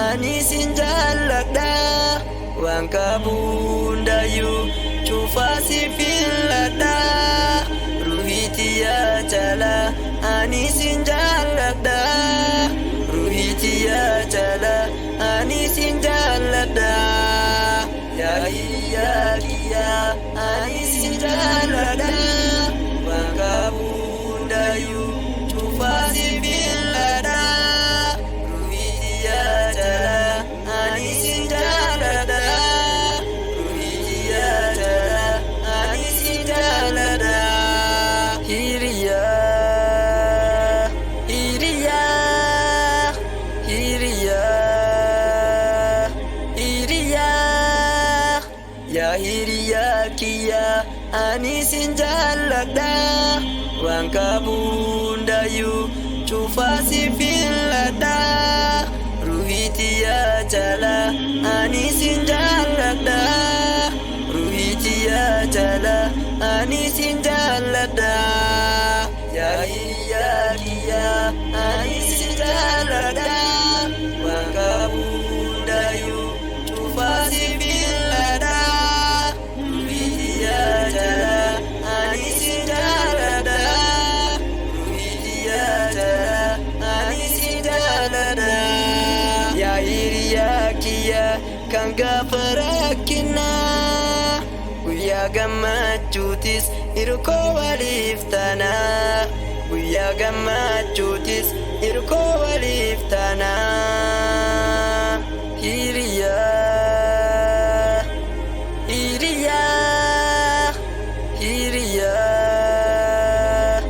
ani sin jaalladha waan qabu hundayyuu cufaa si filladha ruhii tiyya jala ani sin jaalladha ruhii tiyya jala ani sin jaalladha yaa hiriyaa kiyya ani sin jaalladha waan qabu hundayyuu cufaa si filladha ruhii tiyya jala ani sin jaalladha ruhii tiyya jala ani sin jaalladha hiriyaa hiriyaa hiriyaa hiriyaa yaa hiriyaa kiyya ani sin jaalladha waan qabu hundayyuu cufaa si filladha ruhii tiyya jala ani sin jaalladha ruhii tiyya jala ani sin jaalladha yaa hiriyaa kiyya ani sin jaalladha waan qabu hundayyuu cufaa si filladha ruhii tiyya jala ani sin jaalladha ruhii tiyya jala ani sin jaalladha yaa hiriyaa kiyya kan gaafa rakkinaa guyyaa gammachuutis hirkoo waliif taanaa guyyaa gammachuutis hirkoo waliif taanaa hiriyaa hiriyaa hiriyaa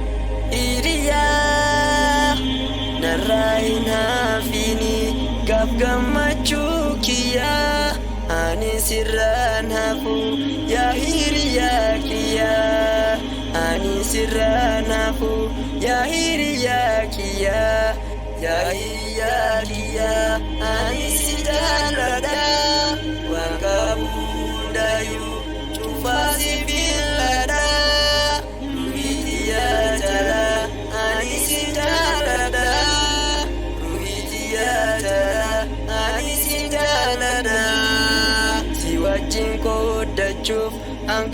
hiriyaa narraa hin hafini gaaf gammachuu kiyyaa ani sirraan hafu yaa hiriyaa kiyyaa ani sirraan hafu yaa hiriyaa kiyyaa yaa hiriyaa kiyyaa ani si jaalladha waan qabu hundayyuu cufaa si filladha ruhii tiyya jala ani si jaalladha ruhii tiyya jala ani si jaalladha si wajjin qooddachuuf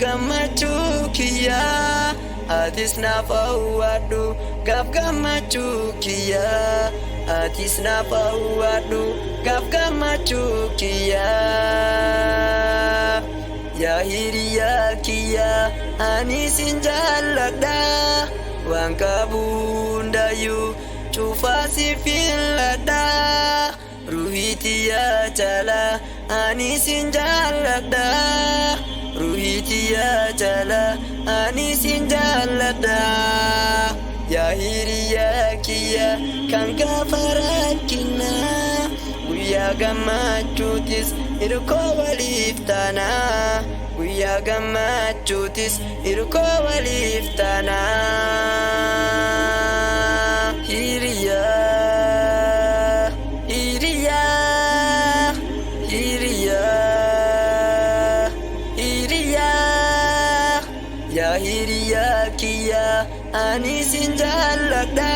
gammachuu kiyyaa atis naaf hawwadhu gaaf gammachuu kiyyaa atis naaf hawwadhu gaaf gammachuu kiyyaa yaa hiriyaa kiyyaa ani sin jaalladha waan qabu hundayyuu cufaa si filladha ruhii tiyya jala ani sin jaalladha ruhii tiyya jala ani sin jaalladha yaa hiriyaa kiyya kan gaafa rakkinaa guyyaa gammachuutis hirkoo waliif taanaa guyyaa gammachuutis hirkoo waliif taanaa hiriyaa hiriyaa hiriyaa hiriyaa yaa hiriyaa kiyya ani sin jaalladha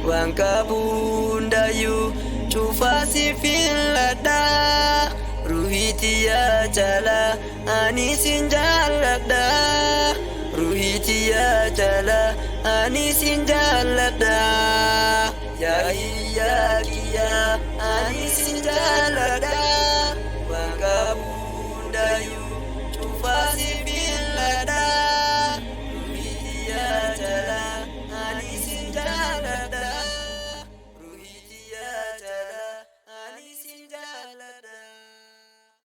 waan qabu hundayyuu cufaa si filladha ruhii tiyya jala ani sin jaalladha ruhii tiyya jala ani sin jaalladha yaa hiriyaa